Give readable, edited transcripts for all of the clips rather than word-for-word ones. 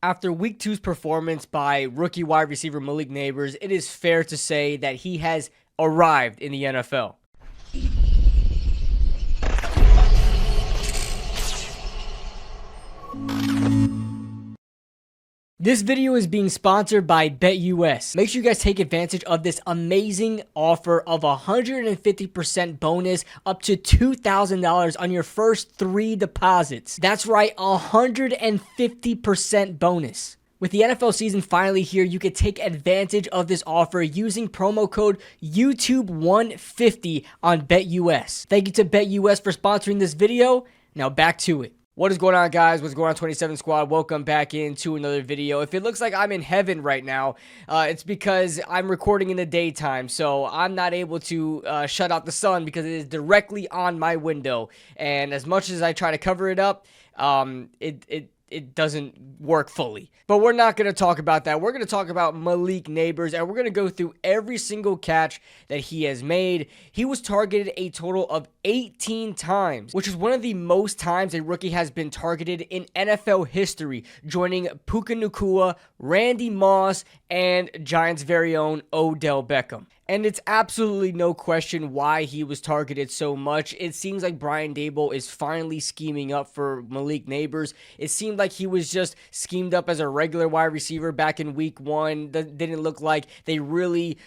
After week two's performance by rookie wide receiver Malik Nabers, it is fair to say that he has arrived in the NFL. This video is being sponsored by BetUS. Make sure you guys take advantage of this amazing offer of 150% bonus up to $2,000 on your first 3 deposits. That's right, 150% bonus. With the NFL season finally here, you can take advantage of this offer using promo code YouTube150 on BetUS. Thank you to BetUS for sponsoring this video. Now back to it. What is going on, guys? What's going on, 27 Squad? Welcome back into another video. If it looks like I'm in heaven right now, it's because I'm recording in the daytime, so I'm not able to shut out the sun because it is directly on my window. And as much as I try to cover it up, it doesn't work fully. But we're not going to talk about that. We're going to talk about Malik Nabers, and we're going to go through every single catch that he has made. He was targeted a total of 18 times, which is one of the most times a rookie has been targeted in NFL history, joining Puka, Nacua, Randy Moss, and Giants' very own Odell Beckham. And it's absolutely no question why he was targeted so much. It seems like RoundTable is finally scheming up for Malik Nabers. It seemed like he was just schemed up as a regular wide receiver back in week 1. That didn't look like they really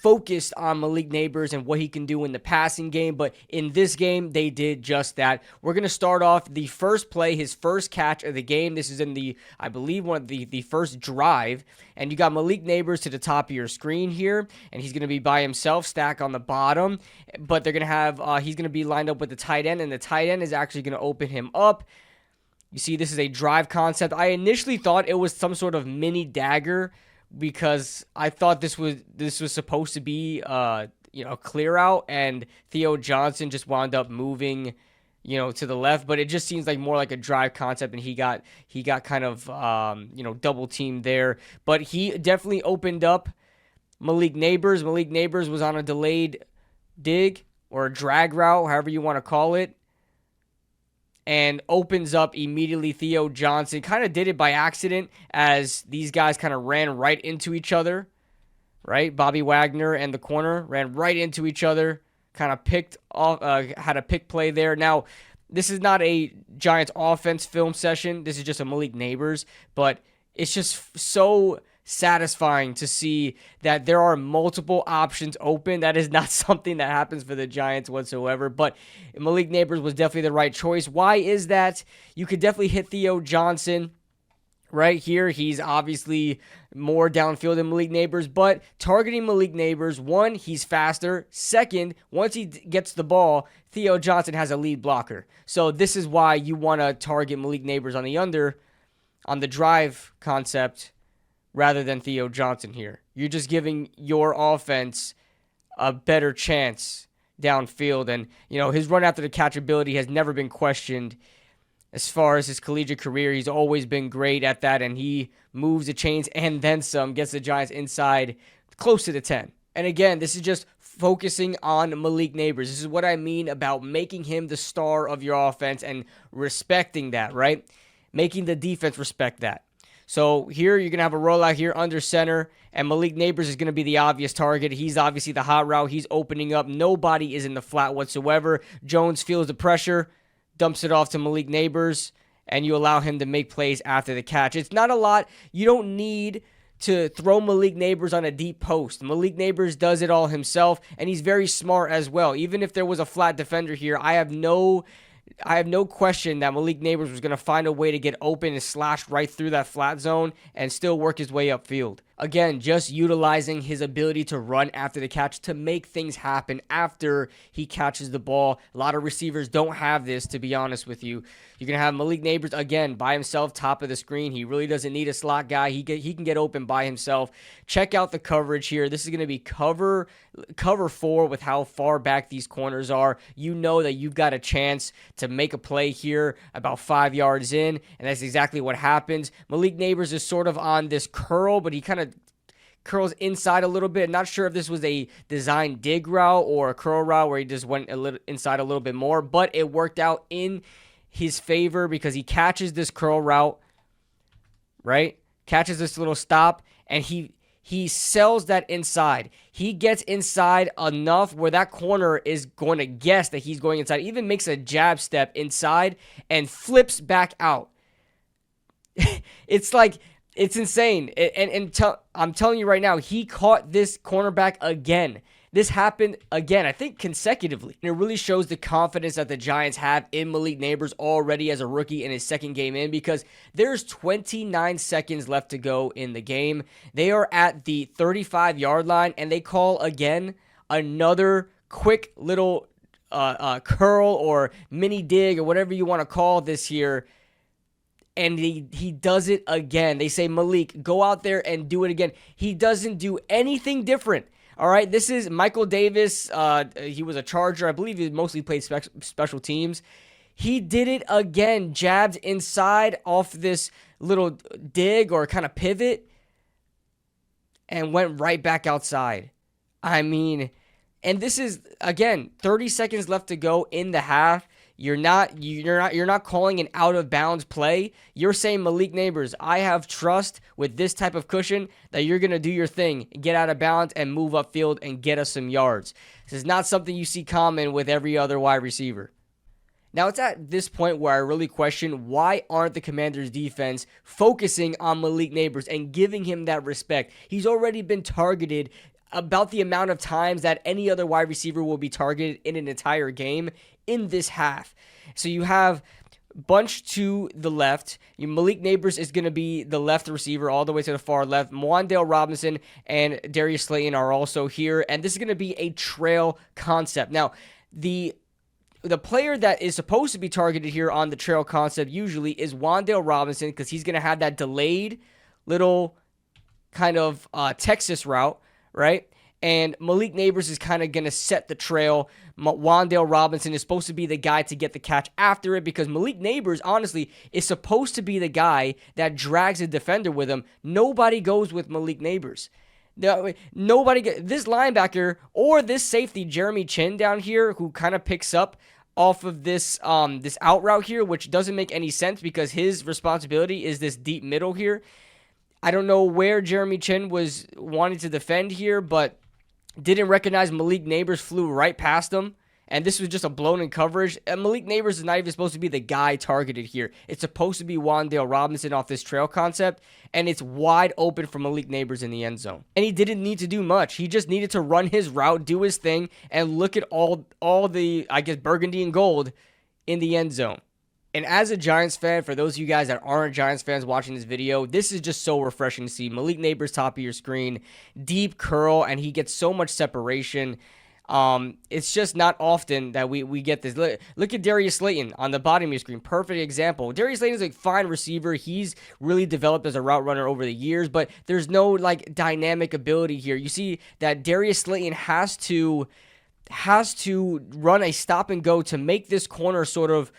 focused on Malik Nabers and what he can do in the passing game, but in this game, they did just that. We're going to start off the first play, his first catch of the game. This is in I believe, one of the first drive, and you got Malik Nabers to the top of your screen here, and he's going to be by himself, stack on the bottom, but they're going to have, he's going to be lined up with the tight end, and the tight end is actually going to open him up. You see, this is a drive concept. I initially thought it was some sort of mini dagger, because I thought this was supposed to be a clear out, and Theo Johnson just wound up moving to the left, but it just seems like more like a drive concept, and he got kind of double teamed there. But he definitely opened up Malik Nabers. Malik Nabers was on a delayed dig or a drag route, however you want to call it, and opens up immediately. Theo Johnson kind of did it by accident, as these guys kind of ran right into each other, right? Bobby Wagner and the corner ran right into each other, kind of picked off, had a pick play there. Now, this is not a Giants offense film session. This is just a Malik Nabers, but it's just so satisfying to see that there are multiple options open. That is not something that happens for the Giants whatsoever, but Malik Nabers was definitely the right choice. Why is that? You could definitely hit Theo Johnson right here. He's obviously more downfield than Malik Nabers, but targeting Malik Nabers, one, he's faster. Second, once he gets the ball, Theo Johnson has a lead blocker. So this is why you want to target Malik Nabers on the drive concept, rather than Theo Johnson here. You're just giving your offense a better chance downfield. And, his run after the catch ability has never been questioned as far as his collegiate career. He's always been great at that, and he moves the chains and then some, gets the Giants inside close to the 10. And again, this is just focusing on Malik Nabers. This is what I mean about making him the star of your offense and respecting that, right? Making the defense respect that. So here you're going to have a rollout here under center, and Malik Nabers is going to be the obvious target. He's obviously the hot route. He's opening up. Nobody is in the flat whatsoever. Jones feels the pressure, dumps it off to Malik Nabers, and you allow him to make plays after the catch. It's not a lot. You don't need to throw Malik Nabers on a deep post. Malik Nabers does it all himself, and he's very smart as well. Even if there was a flat defender here, I have no question that Malik Nabers was going to find a way to get open and slash right through that flat zone and still work his way upfield. Again, just utilizing his ability to run after the catch to make things happen after he catches the ball. A lot of receivers don't have this, to be honest with you. You're going to have Malik Nabers, again, by himself, top of the screen. He really doesn't need a slot guy. He can get open by himself. Check out the coverage here. This is going to be cover 4 with how far back these corners are. You know that you've got a chance to make a play here about 5 yards in, and that's exactly what happens. Malik Nabers is sort of on this curl, but he kind of curls inside a little bit. Not sure if this was a design dig route or a curl route where he just went a little inside a little bit more, but it worked out in his favor because he catches this curl route right? Catches this little stop, and he sells that inside. He gets inside enough where that corner is going to guess that he's going inside. Even makes a jab step inside and flips back out. It's like, it's insane. I'm telling you right now, he caught this cornerback again. This happened again, I think consecutively. And it really shows the confidence that the Giants have in Malik Nabers already as a rookie in his second game in, because there's 29 seconds left to go in the game. They are at the 35-yard line, and they call again another quick little curl or mini dig or whatever you want to call this here. And he does it again. They say, Malik, go out there and do it again. He doesn't do anything different. All right, this is Michael Davis. He was a Charger. I believe he mostly played special teams. He did it again, jabbed inside off this little dig or kind of pivot and went right back outside. I mean, and this is, again, 30 seconds left to go in the half. You're not calling an out of bounds play. You're saying, Malik Nabers, I have trust with this type of cushion that you're going to do your thing, get out of bounds and move upfield and get us some yards. This is not something you see common with every other wide receiver. Now, it's at this point where I really question, why aren't the Commanders' defense focusing on Malik Nabers and giving him that respect? He's already been targeted about the amount of times that any other wide receiver will be targeted in an entire game in this half. So you have bunch to the left. Malik Nabers is going to be the left receiver all the way to the far left. Wan'Dale Robinson and Darius Slayton are also here, and this is going to be a trail concept. Now, the player that is supposed to be targeted here on the trail concept usually is Wan'Dale Robinson, because he's going to have that delayed little kind of Texas route, right? And Malik Nabers is kind of going to set the trail. Wan'Dale Robinson is supposed to be the guy to get the catch after it, because Malik Nabers, honestly, is supposed to be the guy that drags a defender with him. Nobody goes with Malik Nabers. Nobody. This linebacker or this safety, Jeremy Chin down here, who kind of picks up off of this out route here, which doesn't make any sense because his responsibility is this deep middle here. I don't know where Jeremy Chin was wanting to defend here, but didn't recognize Malik Nabers, flew right past him, and this was just a blown-in coverage. And Malik Nabers is not even supposed to be the guy targeted here. It's supposed to be Wan'Dale Robinson off this trail concept, and it's wide open for Malik Nabers in the end zone. And he didn't need to do much. He just needed to run his route, do his thing, and look at all the, I guess, burgundy and gold in the end zone. And as a Giants fan, for those of you guys that aren't Giants fans watching this video, this is just so refreshing to see. Malik Nabers, top of your screen, deep curl, and he gets so much separation. It's just not often that we get this. Look at Darius Slayton on the bottom of your screen. Perfect example. Darius Slayton is a fine receiver. He's really developed as a route runner over the years, but there's no like dynamic ability here. You see that Darius Slayton has to run a stop and go to make this corner sort of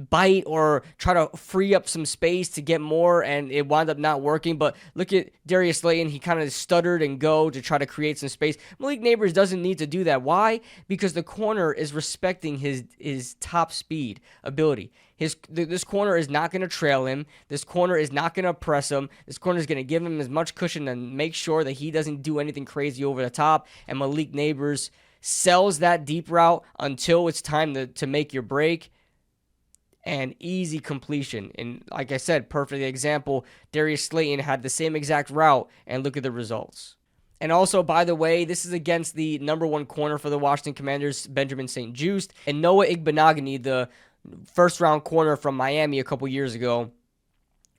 bite or try to free up some space to get more, and it wound up not working. But look at Darius Slayton. He kind of stuttered and go to try to create some space. Malik Nabers doesn't need to do that. Why? Because the corner is respecting his top speed ability. This corner is not going to trail him. This corner is not going to press him. This corner is going to give him as much cushion and make sure that he doesn't do anything crazy over the top. And Malik Nabers sells that deep route until it's time to make your break. And easy completion. And like I said, perfect example, Darius Slayton had the same exact route, and look at the results. And also, by the way, this is against the number one corner for the Washington Commanders, Benjamin St-Juste, and Noah Igbenogany, the first-round corner from Miami a couple years ago,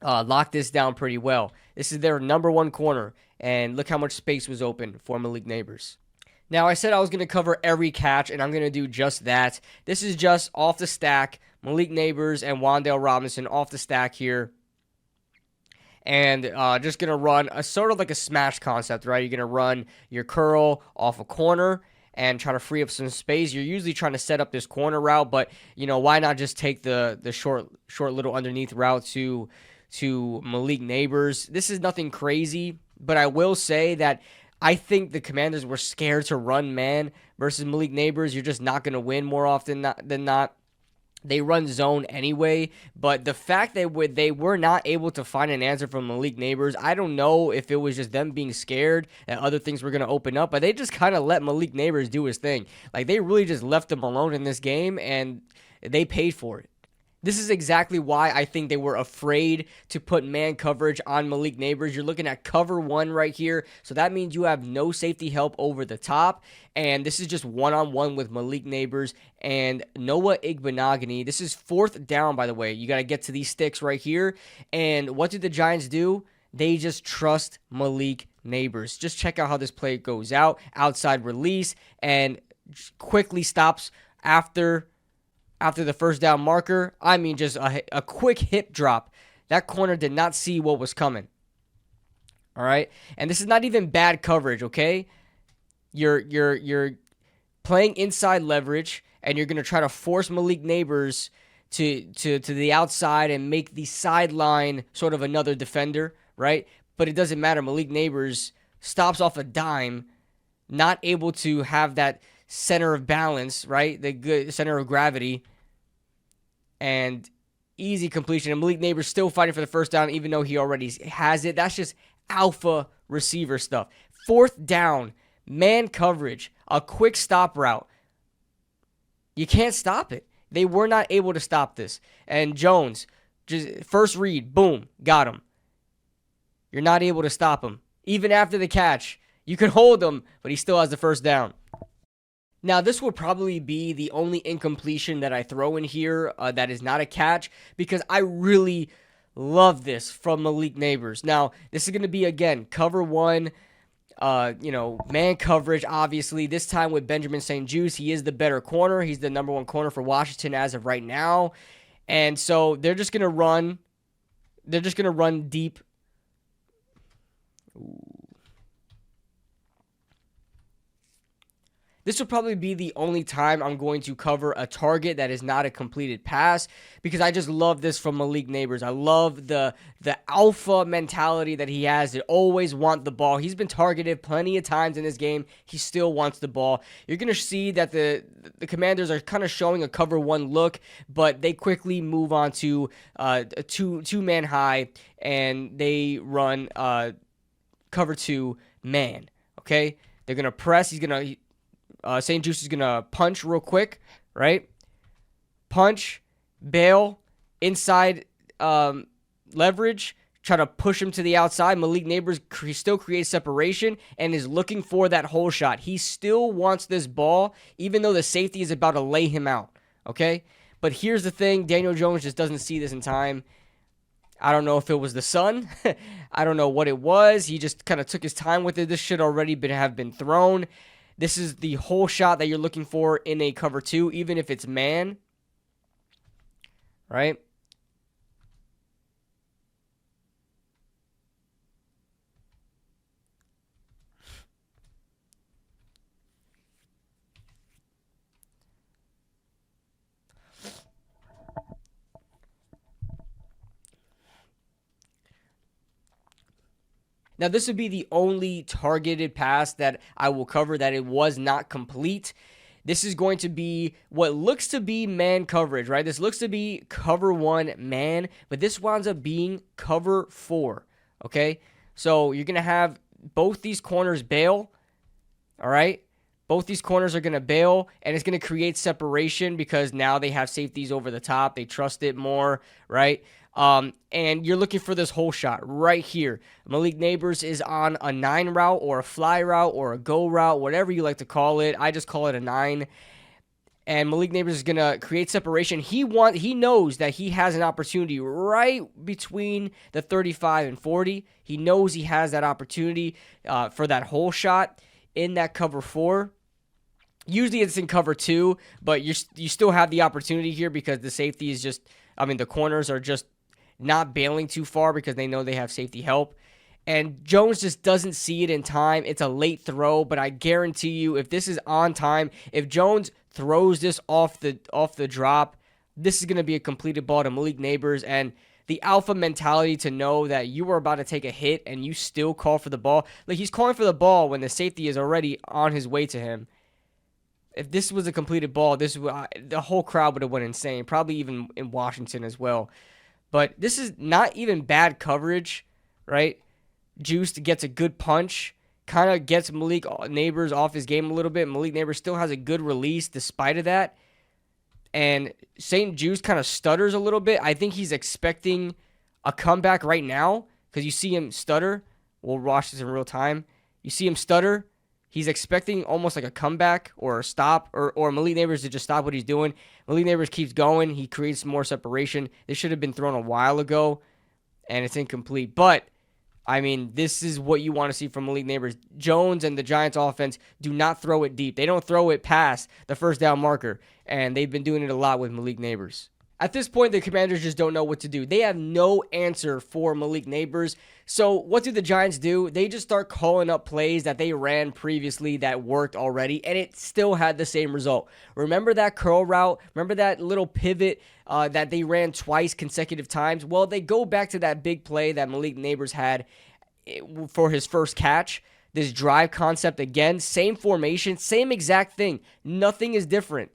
locked this down pretty well. This is their number one corner, and look how much space was open for Malik Nabers. Now, I said I was going to cover every catch, and I'm going to do just that. This is just off the stack. Malik Nabers and Wan'Dale Robinson off the stack here. And just going to run a sort of like a smash concept, right? You're going to run your curl off a corner and try to free up some space. You're usually trying to set up this corner route, but, you know, why not just take the short little underneath route to Malik Nabers? This is nothing crazy, but I will say that I think the Commanders were scared to run man versus Malik Nabers. You're just not going to win more often than not. They run zone anyway, but the fact that they were not able to find an answer from Malik Nabers, I don't know if it was just them being scared that other things were going to open up, but they just kind of let Malik Nabers do his thing. Like, they really just left him alone in this game, and they paid for it. This is exactly why I think they were afraid to put man coverage on Malik Nabers. You're looking at cover 1 right here. So that means you have no safety help over the top. And this is just one-on-one with Malik Nabers and Noah Igbenogany. This is 4th down, by the way. You got to get to these sticks right here. And what did the Giants do? They just trust Malik Nabers. Just check out how this play goes out. Outside release and quickly stops after the first down marker. I mean, just a quick hip drop. That corner did not see what was coming. All right? And this is not even bad coverage, okay? You're playing inside leverage, and you're going to try to force Malik Nabers to the outside and make the sideline sort of another defender, right? But it doesn't matter. Malik Nabers stops off a dime, not able to have that center of balance, right? The good center of gravity. And easy completion. And Malik Nabers still fighting for the first down, even though he already has it. That's just alpha receiver stuff. 4th down, man coverage, a quick stop route. You can't stop it. They were not able to stop this. And Jones, just first read, boom, got him. You're not able to stop him. Even after the catch, you can hold him, but he still has the first down. Now, this will probably be the only incompletion that I throw in here that is not a catch, because I really love this from Malik Nabers. Now, this is going to be, again, cover 1, man coverage, obviously. This time with Benjamin St-Juste, he is the better corner. He's the number 1 corner for Washington as of right now. And so they're just going to run. They're just going to run deep. Ooh. This will probably be the only time I'm going to cover a target that is not a completed pass, because I just love this from Malik Nabers. I love the alpha mentality that he has to always want the ball. He's been targeted plenty of times in this game. He still wants the ball. You're going to see that the Commanders are kind of showing a cover 1 look, but they quickly move on to a two-man high, and they run cover 2 man, okay? They're going to press. He's going to... St-Juste is going to punch real quick, right? Punch, bail, inside leverage, try to push him to the outside. Malik Nabers still creates separation and is looking for that hole shot. He still wants this ball, even though the safety is about to lay him out, okay? But here's the thing. Daniel Jones just doesn't see this in time. I don't know if it was the sun. I don't know what it was. He just kind of took his time with it. This should already have been thrown. This is the whole shot that you're looking for in a cover 2, even if it's man. Right? Now, this would be the only targeted pass that I will cover that it was not complete. This is going to be what looks to be man coverage, right? This looks to be cover 1 man, but this winds up being cover 4, okay? So you're going to have both these corners bail, all right? Both these corners are going to bail, and it's going to create separation because now they have safeties over the top. They trust it more, right? And you're looking for this hole shot right here. Malik Nabers is on a 9 route or a fly route or a go route, whatever you like to call it. I just call it a 9. And Malik Nabers is going to create separation. He knows that he has an opportunity right between the 35 and 40. He knows he has that opportunity for that hole shot in that cover 4. Usually it's in cover 2, but you still have the opportunity here because the safety is just, the corners are just not bailing too far because they know they have safety help. And Jones just doesn't see it in time. It's a late throw, but I guarantee you if this is on time, if Jones throws this off the drop, this is going to be a completed ball to Malik Nabers. And the alpha mentality to know that you are about to take a hit and you still call for the ball. Like, he's calling for the ball when the safety is already on his way to him. If this was a completed ball, the whole crowd would have went insane. Probably even in Washington as well. But this is not even bad coverage, right? Juice gets a good punch, kind of gets Malik Nabers off his game a little bit. Malik Nabers still has a good release despite of that. And St. Juice kind of stutters a little bit. I think he's expecting a comeback right now because you see him stutter. We'll watch this in real time. You see him stutter. He's expecting almost like a comeback or a stop or Malik Nabers to just stop what he's doing. Malik Nabers keeps going. He creates more separation. This should have been thrown a while ago, and it's incomplete. But, I mean, this is what you want to see from Malik Nabers. Jones and the Giants offense do not throw it deep. They don't throw it past the first down marker, and they've been doing it a lot with Malik Nabers. At this point, the Commanders just don't know what to do. They have no answer for Malik Nabers. So what do the Giants do? They just start calling up plays that they ran previously that worked already, and it still had the same result. Remember that curl route? Remember that little pivot that they ran twice consecutive times? Well, they go back to that big play that Malik Nabers had for his first catch. This drive concept again, same formation, same exact thing. Nothing is different.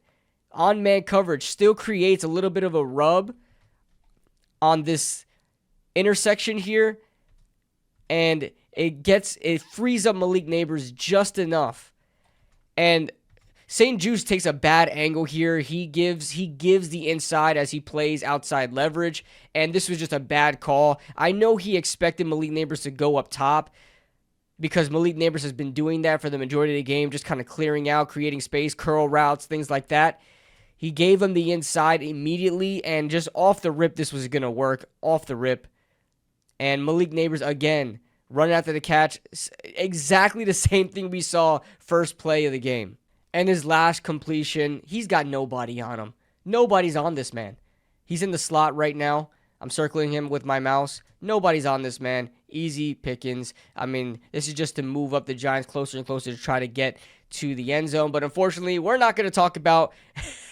On-man coverage still creates a little bit of a rub on this intersection here, and it frees up Malik Nabers just enough. And St. Juice takes a bad angle here. He gives the inside as he plays outside leverage, and this was just a bad call. I know he expected Malik Nabers to go up top, because Malik Nabers has been doing that for the majority of the game, just kind of clearing out, creating space, curl routes, things like that. He gave him the inside immediately, and just off the rip, this was going to work, off the rip. And Malik Nabers, again, running after the catch, exactly the same thing we saw first play of the game. And his last completion, he's got nobody on him. Nobody's on this man. He's in the slot right now. I'm circling him with my mouse. Nobody's on this man. Easy pickings. I mean, this is just to move up the Giants closer and closer to try to get to the end zone. But unfortunately, we're not going to talk about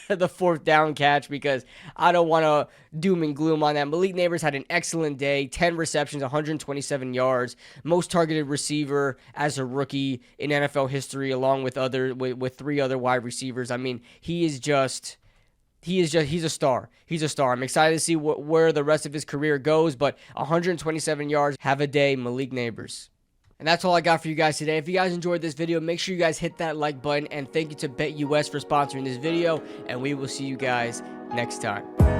the fourth down catch because I don't want to doom and gloom on that. Malik Nabers had an excellent day. 10 receptions, 127 yards. Most targeted receiver as a rookie in NFL history, along with three other wide receivers. I mean, he's a star. He's a star. I'm excited to see where the rest of his career goes, but 127 yards. Have a day, Malik Nabers. And that's all I got for you guys today. If you guys enjoyed this video, make sure you guys hit that like button, and thank you to BetUS for sponsoring this video, and we will see you guys next time.